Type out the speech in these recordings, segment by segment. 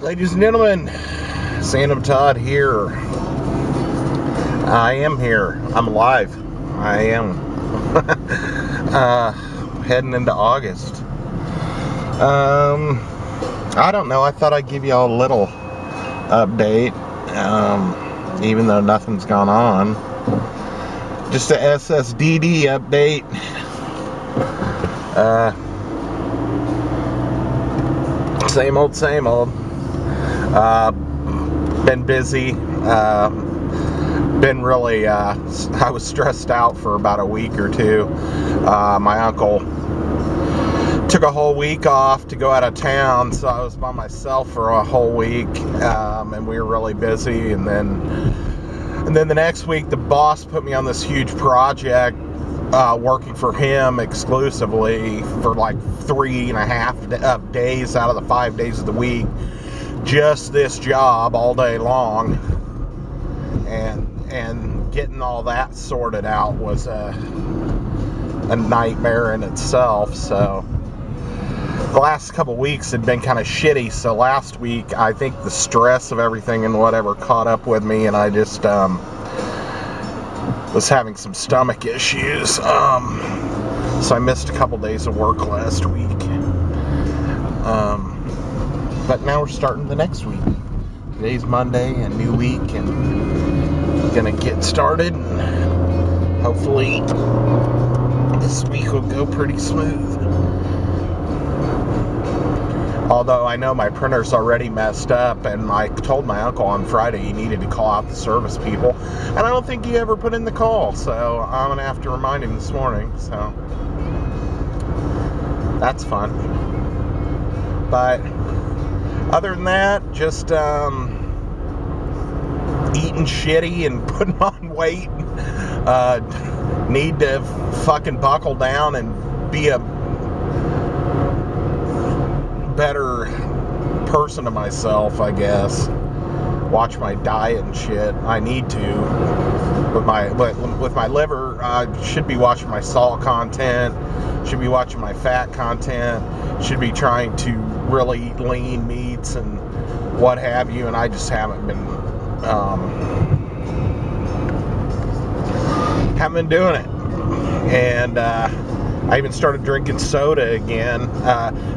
Ladies and gentlemen, Sandom Todd here. I am here. I'm alive. I am. Heading into August. I don't know. I thought I'd give you all a little update, even though nothing's gone on. Just a SSDD update. Same old, same old. Been busy. Been really, I was stressed out for about a week or two. My uncle took a whole week off to go out of town, so I was by myself for a whole week, and we were really busy. And then the next week, the boss put me on this huge project, working for him exclusively for like 3.5 days out of the 5 days of the week. Just this job all day long, and getting all that sorted out was a nightmare in itself. So the last couple weeks had been kind of shitty. So last week, I think the stress of everything and whatever caught up with me, and I just was having some stomach issues. So I missed a couple days of work last week. But now we're starting the next week. Today's Monday, a new week, and gonna get started. And hopefully, this week will go pretty smooth. Although I know my printer's already messed up, and I told my uncle on Friday he needed to call out the service people, and I don't think he ever put in the call, so I'm gonna have to remind him this morning. So that's fun. But other than that, just eating shitty and putting on weight. Need to fucking buckle down and be a better person to myself, I guess. Watch my diet and shit. I need to. With my liver, I should be watching my salt content. Should be watching my fat content. Should be trying to really eat lean meats and what have you, and I just haven't been doing it. And I even started drinking soda again.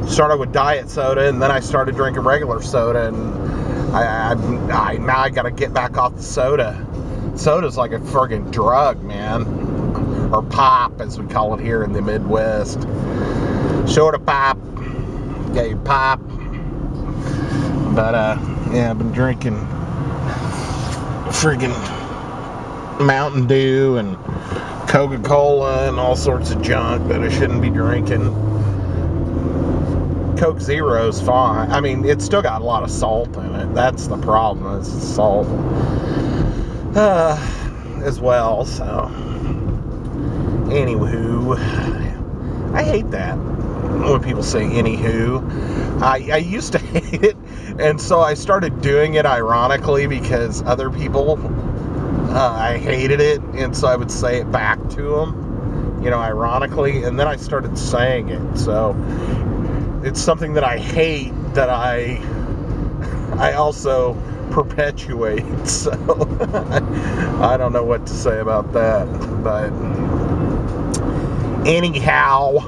Started with diet soda, and then I started drinking regular soda, and I now I gotta get back off the soda. Soda's like a friggin' drug, man. Or pop, as we call it here in the Midwest. Soda pop. Yeah, your pop. But, yeah, I've been drinking friggin' Mountain Dew and Coca-Cola and all sorts of junk that I shouldn't be drinking. Coke Zero's fine. I mean, it's still got a lot of salt in it. That's the problem, is the salt as well. So, anywho, I hate that when people say anywho. I used to hate it, and so I started doing it ironically because other people, I hated it, and so I would say it back to them, ironically, and then I started saying it. So it's something that I hate that I also perpetuate. So I don't know what to say about that, but anyhow,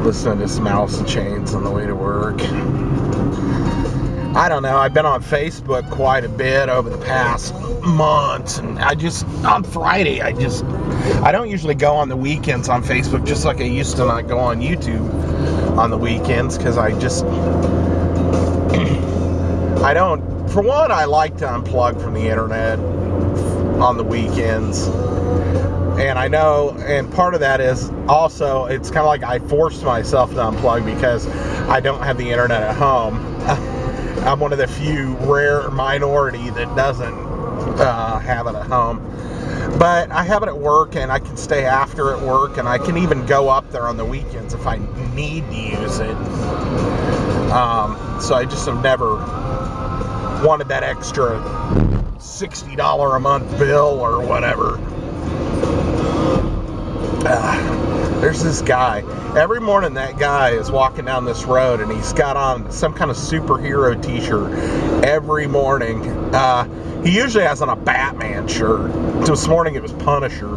listening to some Alice in Chains on the way to work. I don't know, I've been on Facebook quite a bit over the past months, and on Friday, I don't usually go on the weekends on Facebook, just like I used to not go on YouTube on the weekends, because I don't, for one, I like to unplug from the internet on the weekends. And I know, and part of that is also, it's kind of like I forced myself to unplug because I don't have the internet at home. I'm one of the few rare minority that doesn't have it at home. But I have it at work, and I can stay after at work, and I can even go up there on the weekends if I need to use it. So I just have never wanted that extra $60 a month bill or whatever. There's this guy. Every morning that guy is walking down this road and he's got on some kind of superhero t-shirt every morning. He usually has on a Batman shirt. This morning it was Punisher.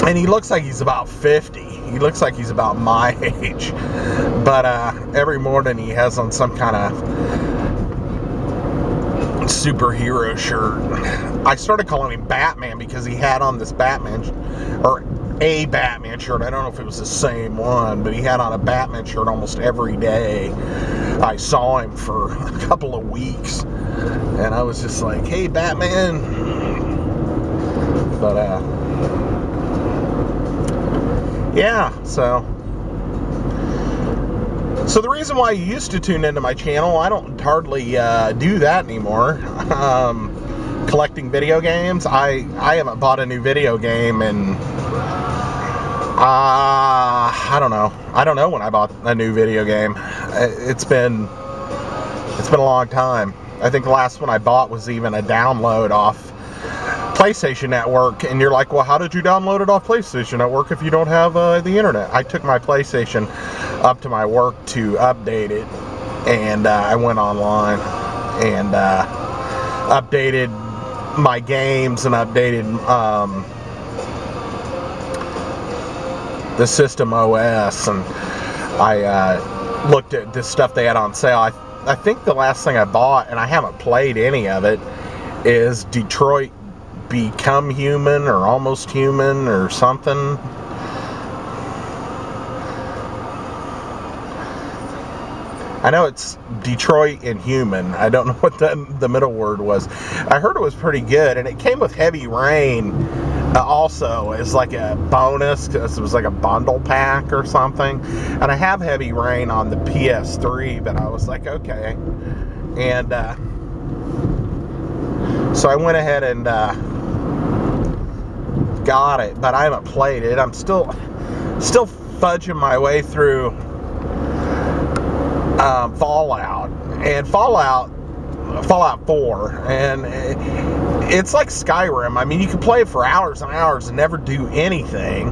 And he looks like he's about 50. He looks like he's about my age. But every morning he has on some kind of superhero shirt. I started calling him Batman because he had on this Batman, or a Batman shirt. I don't know if it was the same one, but he had on a Batman shirt almost every day. I saw him for a couple of weeks, and I was just like, hey, Batman. But, yeah, so the reason why you used to tune into my channel, I don't hardly do that anymore. Collecting video games. I haven't bought a new video game in I don't know. I don't know when I bought a new video game. It's been a long time. I think the last one I bought was even a download off PlayStation Network, and you're like, well, how did you download it off PlayStation Network if you don't have the internet? I took my PlayStation up to my work to update it, and I went online and updated my games and updated the system OS, and I looked at this stuff they had on sale. I think the last thing I bought, and I haven't played any of it, is Detroit Become Human or Almost Human or something. I know it's Detroit and Human. I don't know what the middle word was. I heard it was pretty good, and it came with Heavy Rain also as like a bonus, because it was like a bundle pack or something. And I have Heavy Rain on the PS3, but I was like, okay. And so I went ahead and got it, but I haven't played it. I'm still fudging my way through Fallout, and Fallout 4, and it's like Skyrim. I mean, you can play it for hours and hours and never do anything.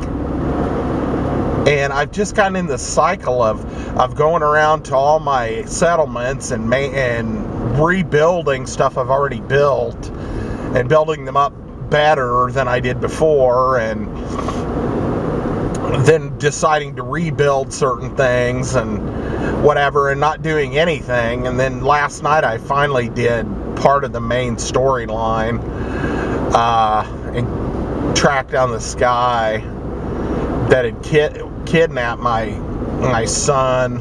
And I've just gotten in the cycle of going around to all my settlements and rebuilding stuff I've already built and building them up better than I did before, and then deciding to rebuild certain things and whatever, and not doing anything. And then last night I finally did part of the main storyline and tracked down this guy that had kidnapped my son,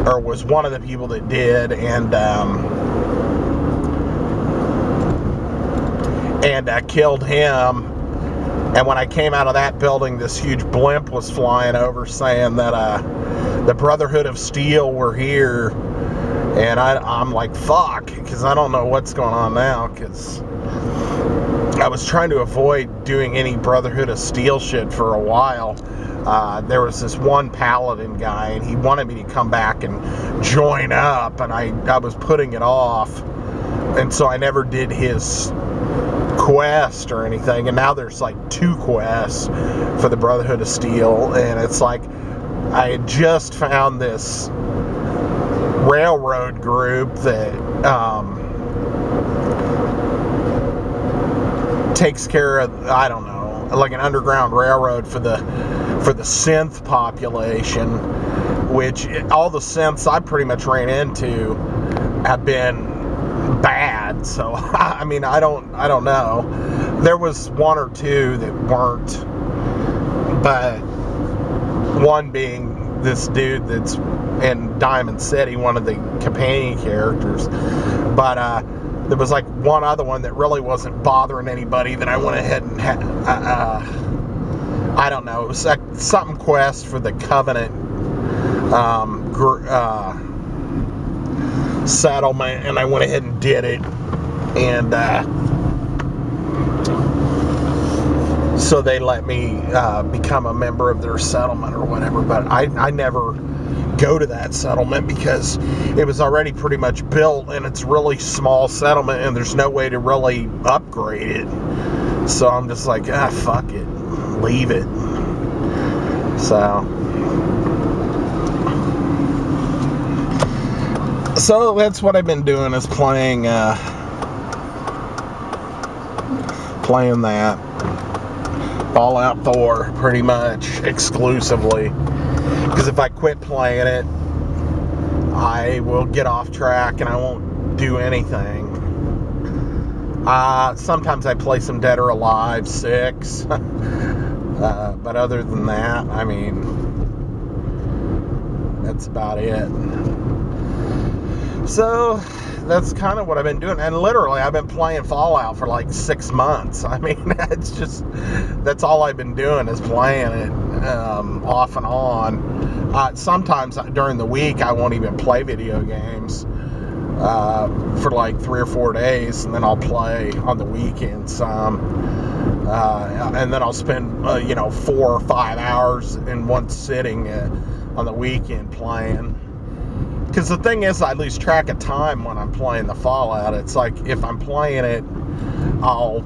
or was one of the people that did, and killed him. And when I came out of that building, this huge blimp was flying over saying that the Brotherhood of Steel were here. And I'm like, fuck, because I don't know what's going on now, because I was trying to avoid doing any Brotherhood of Steel shit for a while. There was this one paladin guy, and he wanted me to come back and join up, and I was putting it off, and so I never did his quest or anything. And now there's like 2 quests for the Brotherhood of Steel, and it's like I had just found this railroad group that takes care of, I don't know, like an underground railroad for the synth population, which all the synths I pretty much ran into have been bad. So I mean, I don't know. There was 1 or 2 that weren't, but one being this dude that's in Diamond City, one of the companion characters. But there was like one other one that really wasn't bothering anybody that I went ahead and I don't know, it was like something quest for the Covenant settlement, and I went ahead and did it. And so they let me become a member of their settlement or whatever. But I never go to that settlement because it was already pretty much built, and it's a really small settlement, and there's no way to really upgrade it. So I'm just like, fuck it, leave it. So that's what I've been doing, is playing that Fallout 4 pretty much exclusively. Because if I quit playing it, I will get off track and I won't do anything. Sometimes I play some Dead or Alive 6. But other than that, I mean, that's about it. So that's kind of what I've been doing. And literally, I've been playing Fallout for like 6 months. I mean, it's just, that's all I've been doing, is playing it off and on. Sometimes during the week, I won't even play video games for like 3 or 4 days, and then I'll play on the weekend some. And then I'll spend 4 or 5 hours in one sitting on the weekend playing. Because the thing is, I lose track of time when I'm playing the Fallout. It's like, if I'm playing it, I'll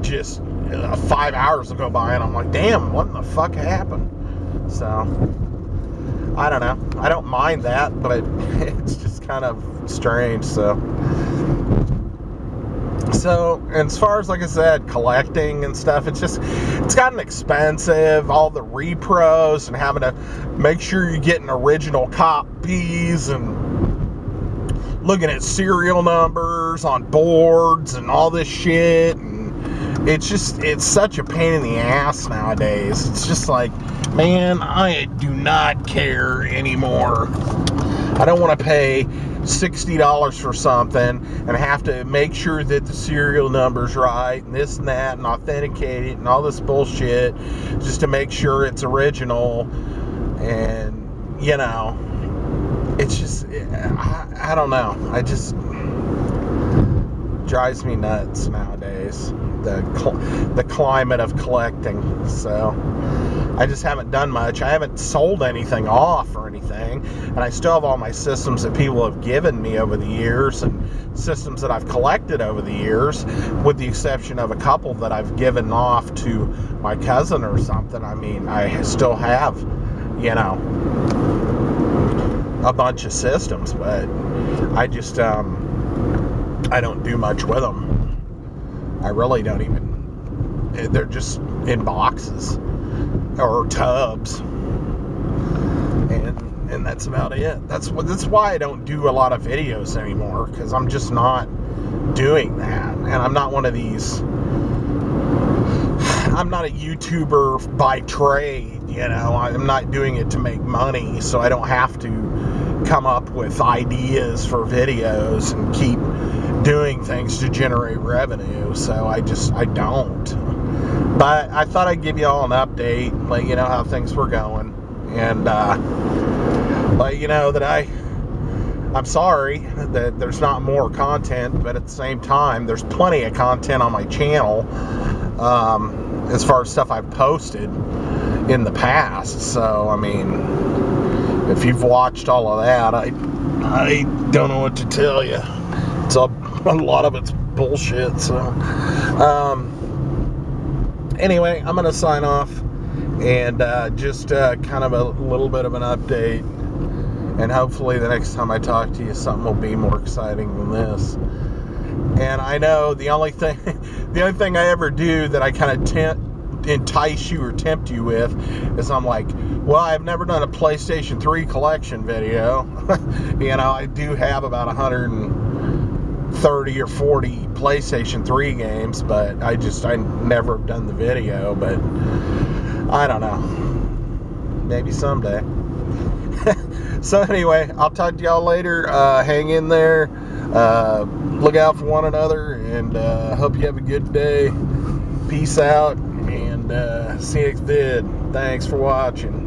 just 5 hours will go by and I'm like, damn, what the fuck happened? So I don't know. I don't mind that, but it's just kind of strange. So, as far as, like I said, collecting and stuff, it's gotten expensive. All the repros and having to make sure you're getting original copies and looking at serial numbers on boards and all this shit. And it's such a pain in the ass nowadays. It's just like, man, I do not care anymore. I don't want to pay $60 for something and have to make sure that the serial number's right and this and that and authenticate it and all this bullshit just to make sure it's original. And it's just, I don't know, I just drives me nuts nowadays, the climate of collecting. So I just haven't done much. I haven't sold anything off or anything, and I still have all my systems that people have given me over the years, and systems that I've collected over the years, with the exception of a couple that I've given off to my cousin or something. I mean, I still have, a bunch of systems, but I just, I don't do much with them. I really don't even. They're just in boxes or tubs, and that's about it. That's why I don't do a lot of videos anymore, because I'm just not doing that. And I'm not one of these. I'm not a YouTuber by trade. I'm not doing it to make money, so I don't have to come up with ideas for videos and keep doing things to generate revenue. So I don't. But I thought I'd give you all an update, let you know how things were going, and let you know that I'm sorry that there's not more content, but at the same time, there's plenty of content on my channel as far as stuff I've posted in the past. So, I mean, if you've watched all of that, I don't know what to tell you. It's a lot of it's bullshit. So, anyway, I'm going to sign off and just kind of a little bit of an update. And hopefully the next time I talk to you, something will be more exciting than this. And I know the only thing I ever do that I kind of entice you or tempt you with is I'm like, well, I've never done a PlayStation 3 collection video. I do have about 130 or 40 PlayStation 3 games, but I never have done the video. But I don't know, maybe someday. So anyway, I'll talk to y'all later. Hang in there, look out for one another, and hope you have a good day. Peace out, and see you next vid. Thanks for watching.